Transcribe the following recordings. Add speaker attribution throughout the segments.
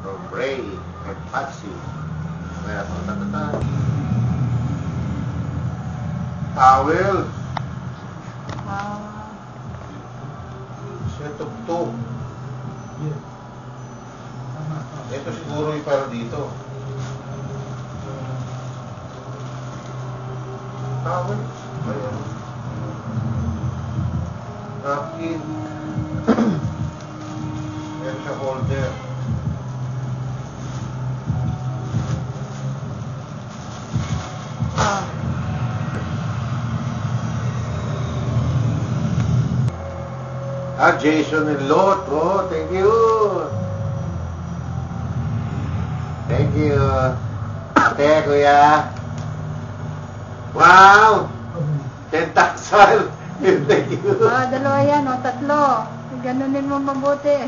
Speaker 1: from Ray and Patsy. Kaya tatatan. Towel. Siya tugtog. Ito siguro yung para dito. Towel. Ayan. Napkin. Meron siya holder. Jason and Lot. Oh, thank you. Thank you. Ate, kuya. Wow! 10 taksal. Thank you.
Speaker 2: Dalawa yan, o tatlo. Ganunin mo mabuti.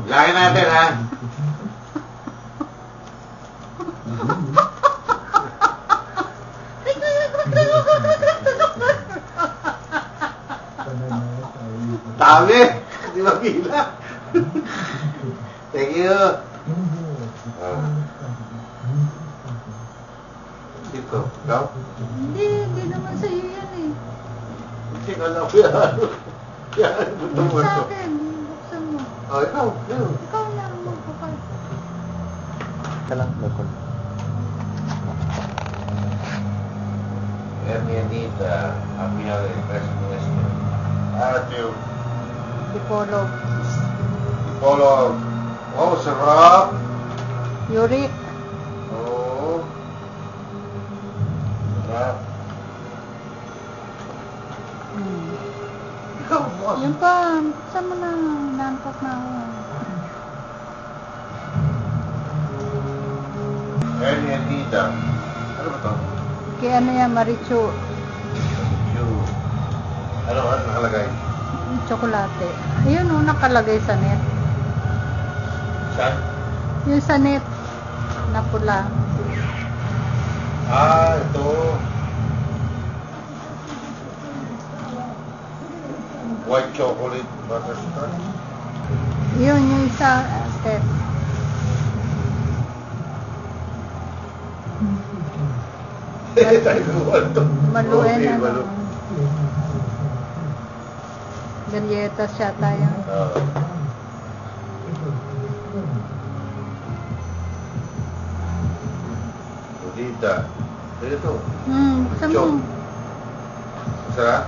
Speaker 1: Lagyan natin, ha? Dami! Di ba pila? Thank you. Dito, ikaw?
Speaker 2: Hindi naman sa'yo yan eh.
Speaker 1: Hindi ka lang yan. Yan, buto mo ito.
Speaker 2: Sa akin, buksan mo.
Speaker 1: Oh, ikaw.
Speaker 2: Ikaw na ang magbukas.
Speaker 3: Kalang lokal.
Speaker 1: Hermianita, amiga del preso nuestro. Ate,
Speaker 2: Dipolog.
Speaker 1: Polo. Oh, sarap.
Speaker 2: Yurik.
Speaker 1: Oh. Sarap. Ikaw mo.
Speaker 2: Yun pa, buksan mo na. Nantok na ako.
Speaker 1: Hermianita. Ano ba ito?
Speaker 2: Kaya ano yan, Marichu.
Speaker 1: Ano nakalagay?
Speaker 2: Tsokolate. Ayun o, nakalagay sa net.
Speaker 1: Saan?
Speaker 2: Yung sa net na pula.
Speaker 1: Ah, ito. White chocolate butterscotch.
Speaker 2: Yun, yung isa set. Maluin
Speaker 1: Okay,
Speaker 2: ano. Galletas siya tayo.
Speaker 1: Dita. Ito.
Speaker 2: Buksan mo.
Speaker 1: Masarap?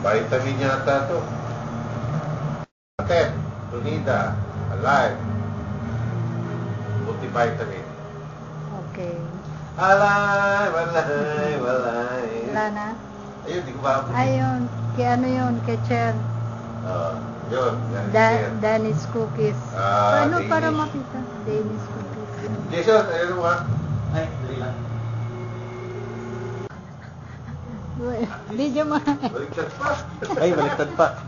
Speaker 1: Vitamin yata ito. Atet, Tunida, Alive, multivitamin.
Speaker 2: Okay.
Speaker 1: Alive.
Speaker 2: Wala na?
Speaker 1: Ayun, di ko ba?
Speaker 2: Ayun. Kaya ano yun? Kay Cher.
Speaker 1: Yun.
Speaker 2: Danny's Cookies. Paano para makita? Danny's Cookies.
Speaker 1: Jason, ayun mo ha?
Speaker 3: Ay, dali lang.
Speaker 2: Video mo.
Speaker 1: Baliktad pa.
Speaker 3: Ay, baliktad pa.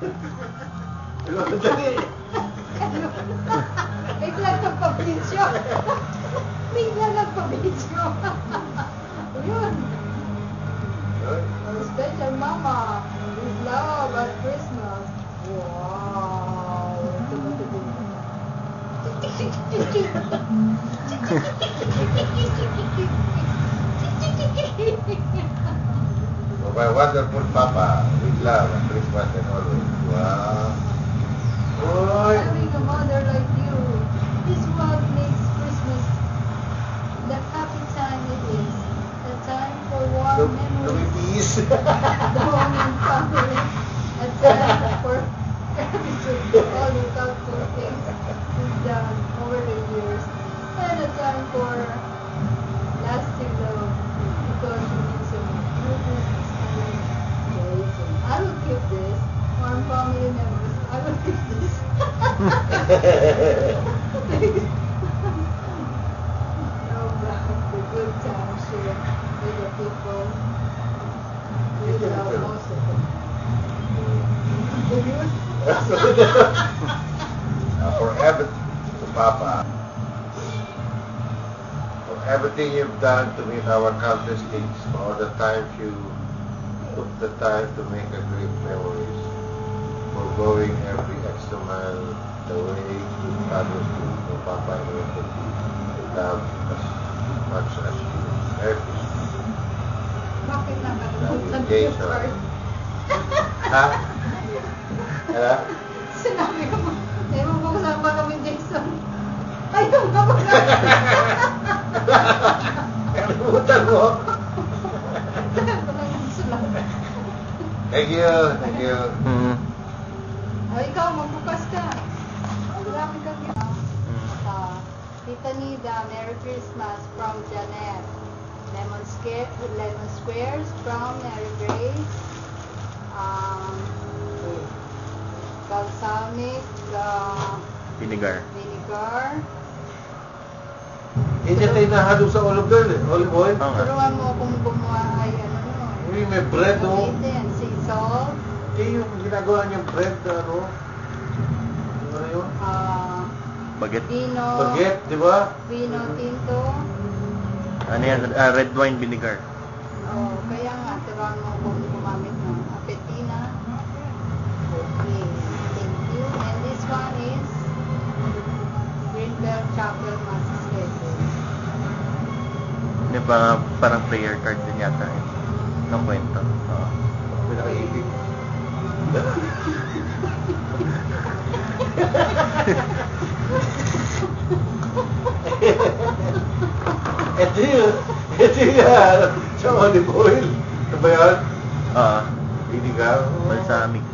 Speaker 2: Bigla nagpa-video. Bigla nagpa-video. Yun. Special mama. With love at Christmas. Wow.
Speaker 1: For my wonderful Papa, with love and Christmas and always. Wow. Boy.
Speaker 2: Having a mother like you is what makes Christmas the happy time it is. The time for warm memories,
Speaker 1: Lumipis.
Speaker 2: the home and family, a time for gratitude for all the thoughtful things we've done over the years, and a time for lasting love because you mean so much. I will keep this. Warm family members. I will keep this. The good times here with the people. We love most of them.
Speaker 1: Forever to Papa. everything you've done to meet our countless needs, all the times you took the time to make a great memories, for going every extra mile the way you traveled to Papa and I love as much as you. Every
Speaker 2: Bakit nakalimutan
Speaker 1: Okay,
Speaker 2: yung
Speaker 1: sir.
Speaker 2: part?
Speaker 1: Ha? Hala?
Speaker 2: Sinabi ko, ewan ko kung saan ba kami, Jason. Ayaw ka ba?
Speaker 1: Kalimutan mo.
Speaker 2: Walang sulat.
Speaker 1: Thank you. Thank you.
Speaker 3: Mm.
Speaker 2: O, ikaw, magbukas ka. Marami kang ginawa. Tita Nida, Merry Christmas from Janet. Lemon Squares from Mary Grace. Balsamic
Speaker 3: Vinegar.
Speaker 2: vinegar.
Speaker 1: Hindi tayo nahalo sa olive oil eh. Olive oil.
Speaker 3: Oo nga.
Speaker 2: Turuan mo kung gumawa ay ano.
Speaker 1: Uy, may bread oh.
Speaker 2: Gamitin, sea salt.
Speaker 1: Hindi yung ginagawa niyang bread ano. Ano yun?
Speaker 3: Baget.
Speaker 2: Vino.
Speaker 1: Baguette, di ba?
Speaker 2: Vino tinto.
Speaker 3: Ano yan? Red wine vinegar.
Speaker 2: Oh, kaya nga, turuan mo kung gumamit ng apetina. Okay, thank you. And this one is green bell chocolate massachusetts.
Speaker 3: Hindi parang prayer card din yata eh. Ng kwento. Oo.
Speaker 1: Pinakaibig. Ito yun. Sa olive oil. Ito ba yan?
Speaker 3: Oo.
Speaker 1: Vinegar?
Speaker 3: Balsamic.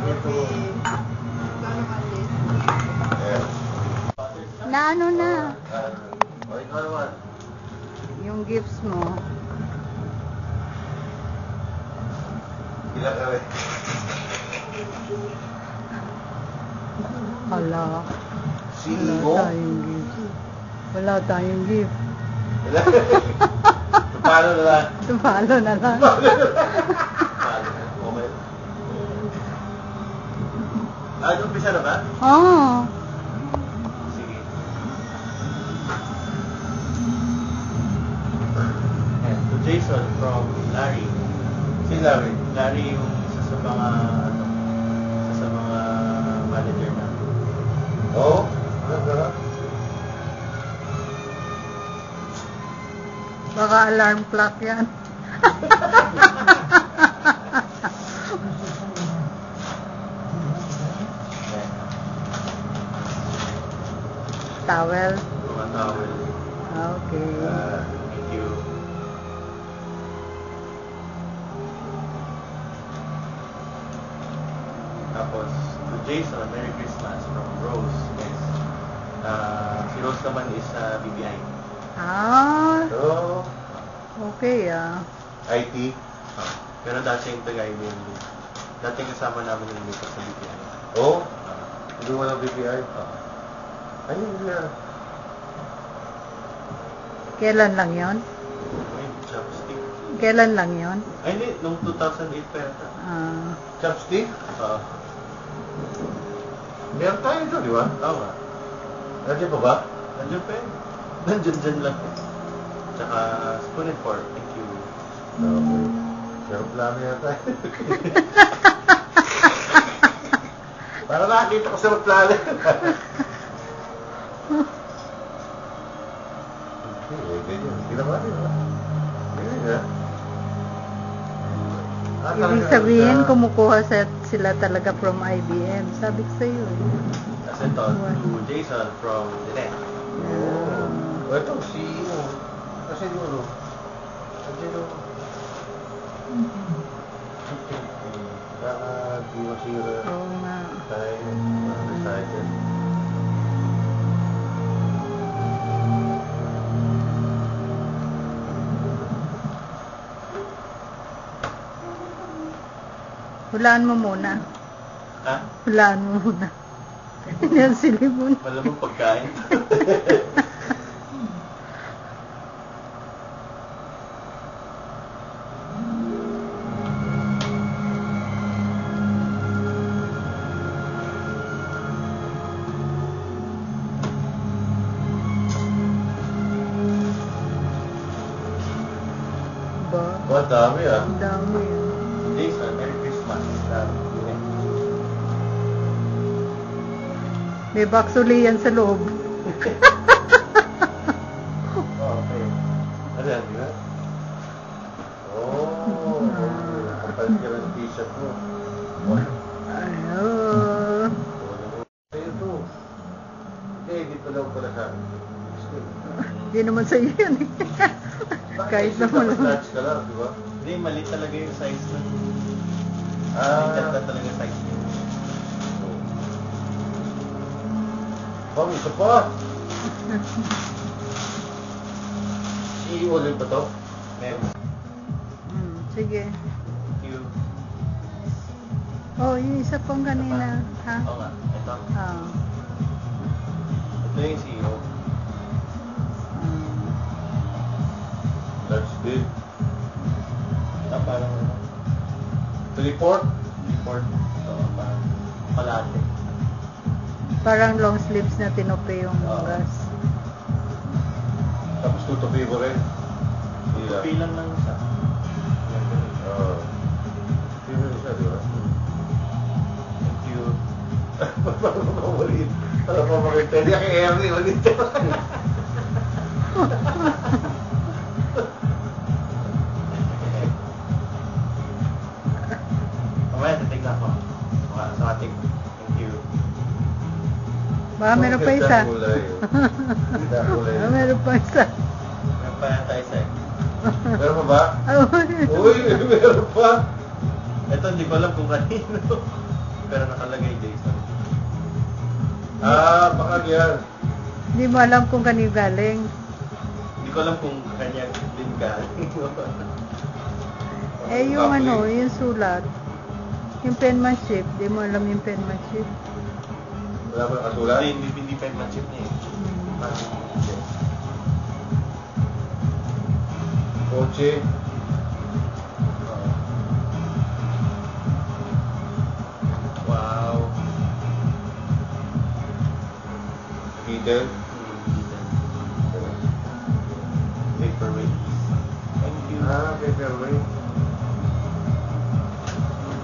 Speaker 2: Okay. Ito naman din.
Speaker 1: Ayan.
Speaker 2: Na ano na?
Speaker 1: O, ikaw naman.
Speaker 2: Yung gifts mo.
Speaker 1: Ilan kami?
Speaker 2: Hala.
Speaker 1: CEO?
Speaker 2: Wala tayong gift.
Speaker 1: Paano na lang?
Speaker 2: Tumalo na lang.
Speaker 1: Okay. Umpisa na ba?
Speaker 2: Oo.
Speaker 1: Sige.
Speaker 3: And to Jason from Larry.
Speaker 1: Si Larry.
Speaker 3: Larry yung isa sa mga manager na.
Speaker 1: Oo? Ano ba?
Speaker 2: Baka alarm clock yan. Towel.
Speaker 3: Mga towel.
Speaker 2: Okay.
Speaker 3: Thank you. Tapos, to Jason, Merry Christmas from Rose. Yes. Si Rose naman is BBI.
Speaker 1: Oo.
Speaker 2: Okay
Speaker 1: IT.
Speaker 3: Pero dati yung taga-IBM. Dating kasama namin yung lupa sa BBI.
Speaker 1: Oo? Hindi mo ng BPI? Ay, hindi na.
Speaker 2: Kailan lang yon?
Speaker 3: Ay, chopstick.
Speaker 2: Kailan lang yon?
Speaker 3: Ay, hindi. Nung 2008 pa yata.
Speaker 1: Chopstick? Meron tayo ito, di ba?
Speaker 3: Oo nga.
Speaker 1: Nandiyan pa ba?
Speaker 3: Nandiyan pa yun. Nandiyan lang. Tsaka spoon and fork. Thank you.
Speaker 1: Okay. Pero plano yata. Para nakakita ko sa plano. Okay, ganyan. Ginawa din, ha? Ganyan, ha?
Speaker 2: Ibig sabihin, kumukuha sila talaga from IBM. Sabi ko sa'yo.
Speaker 3: As ito, to Jason from Jeanette.
Speaker 1: Oo. Ito, CEO. Kasi dulo. Kasi dulo. Baka di masira
Speaker 2: Oo nga.
Speaker 1: tayo. Recycle.
Speaker 2: Hulaan mo muna.
Speaker 3: Ha?
Speaker 2: Hulaan mo muna. Yan sili muna.
Speaker 3: Malamang pagkain.
Speaker 1: Oh, dami ah.
Speaker 2: Ang dami ah.
Speaker 3: Jason, Merry Christmas.
Speaker 2: May baksuli yan sa loob.
Speaker 3: Oh, okay.
Speaker 1: Ano yan, di ba? Oh, kapal ka ng t-shirt mo.
Speaker 2: Ayun.
Speaker 1: Sa'yo to. Hindi, dito lang pala sa akin.
Speaker 2: Hindi naman sa'yo yan eh. Kahit naman lang.
Speaker 1: Large ka lang, di ba?
Speaker 3: Hindi, mali talaga yung size nun.
Speaker 1: Ah.
Speaker 3: Ganda talaga yung size nun.
Speaker 1: Ma'am, isa pa. I-ulit pa to?
Speaker 3: Meron.
Speaker 2: Sige.
Speaker 3: Thank you.
Speaker 2: Oh, yung isa pong kanina. Ha?
Speaker 3: Oo nga, ito.
Speaker 2: Ah.
Speaker 3: Ito yung CEO.
Speaker 1: Large din.
Speaker 3: Ito parang ano,
Speaker 1: 3/4?
Speaker 3: report. Oo, parang kalate.
Speaker 2: Parang long sleeves na tinupi yung
Speaker 3: Oo.
Speaker 2: gas.
Speaker 1: Tapos tutupi mo rin. Hindi lang.
Speaker 3: Tupi lang lang isa.
Speaker 1: Oo. Tutupi mo rin siya, di ba?
Speaker 3: Thank you.
Speaker 1: Parang mamalit. Parang mamalit. Hindi kay Ernie, ulit.
Speaker 3: Mamaya, titignan ko. Sa ating. Thank you.
Speaker 2: Baka meron pa isa.
Speaker 1: Ganda kulay. Ganda kulay.
Speaker 2: Ah, meron pa isa.
Speaker 3: Meron pa yata isa eh.
Speaker 1: Meron pa ba?
Speaker 2: Oh,
Speaker 1: Uy, meron pa.
Speaker 3: Ito, hindi ko alam kung kanino. Pero nakalagay Jason.
Speaker 1: Ah, baka yan.
Speaker 2: Hindi mo alam kung kanino galing.
Speaker 3: Hindi ko alam kung kanya din galing.
Speaker 2: Eh, yung ano, yung sulat. Yung penmanship. Hindi mo alam yung penmanship.
Speaker 1: Wala ba nakasulat?
Speaker 3: Hindi penmanship niya eh.
Speaker 1: Kotse.
Speaker 3: Wow.
Speaker 1: Peter.
Speaker 3: Paperweight. Thank you.
Speaker 1: Ah, paperweight.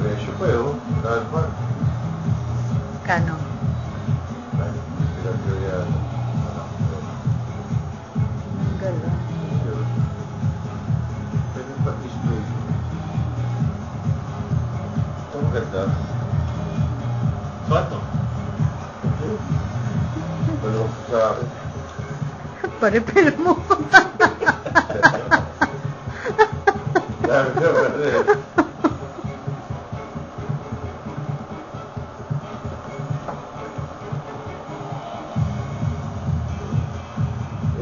Speaker 1: Presyo pa yun. Kalma.
Speaker 2: Kano?
Speaker 1: Sila yan.
Speaker 2: Ang gala.
Speaker 1: Pwede pa-display. Ito ang ganda.
Speaker 3: Suot to.
Speaker 1: Balok sa akin.
Speaker 2: Pa-repair mo.
Speaker 1: Dami na, brother.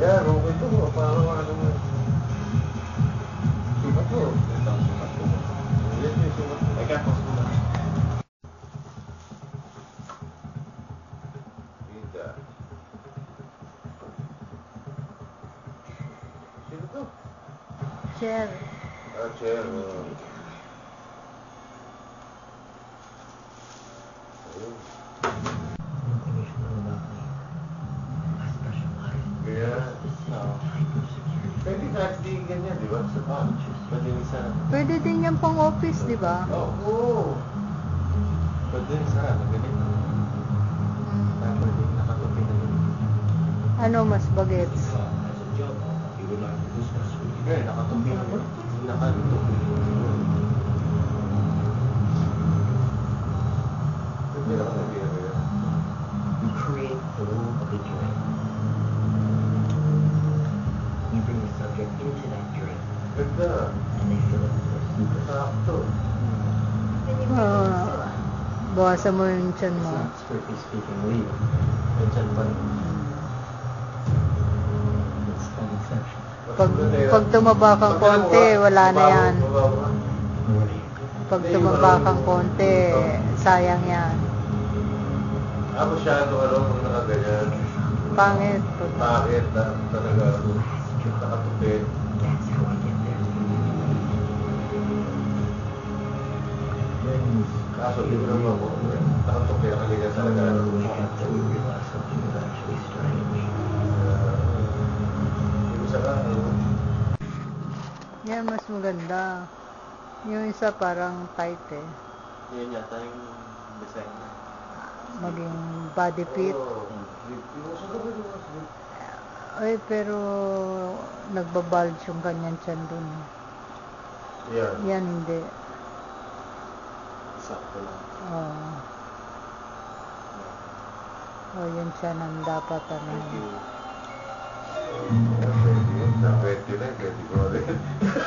Speaker 1: Yan, okay to. Parang ano mo. Sumat mo.
Speaker 3: Ito ang sumat ko.
Speaker 1: Yan yung sumat mo.
Speaker 3: Teka, post ko na.
Speaker 1: Ganda. Sino to?
Speaker 2: Chair.
Speaker 1: Ah, chair. Oh. Ayun. Kaya,
Speaker 3: Oo.
Speaker 1: pwede kahit di ganyan, di ba? Sa bahay.
Speaker 3: Pwede yung isa.
Speaker 2: Pwede din yan pang office, di ba?
Speaker 1: Oo.
Speaker 3: Pwede yung isa. Ganito. Pwede yung nakatupi na yun.
Speaker 2: Ano mas bagets?
Speaker 3: Okay, nakatupi na yun. Nakatupi.
Speaker 1: Pwede lang na biya kaya.
Speaker 4: You create the rule of the dream. You bring the subject into that dream,
Speaker 1: Ganda.
Speaker 4: and they feel it with their super.
Speaker 1: Sakto.
Speaker 2: Bawasan mo yung tiyan
Speaker 4: It's
Speaker 2: mo.
Speaker 4: not strictly speaking legal. It's an exception.
Speaker 2: Pag tumaba kang konti, wala na yan.
Speaker 4: What do you
Speaker 2: Pag tumaba kang konti, sayang yan.
Speaker 1: Ako masyado kung nakaganyan.
Speaker 2: Pangit.
Speaker 1: Bakit na talaga nakatupi.
Speaker 4: That's how I get there.
Speaker 1: Kaso di ko naman ako. Nakatupi ang kaliga talaga.
Speaker 4: We have to realize something is actually strange.
Speaker 1: Yung isa ka, ano?
Speaker 2: Yan.
Speaker 5: yan mas maganda. Yung isa parang tight eh.
Speaker 3: Yun yata yung design niya.
Speaker 5: Maging body fit.
Speaker 1: Oh, iwas ka ba?
Speaker 5: Ay, pero nagbabulge yung ganyan tiyan dun.
Speaker 1: Yan.
Speaker 5: Yan hindi.
Speaker 3: Sakto lang.
Speaker 5: Oh. Oh, yun siya nang dapat ano.
Speaker 3: Thank you.
Speaker 1: Pwede yun. Pwede na, pwede ko rin.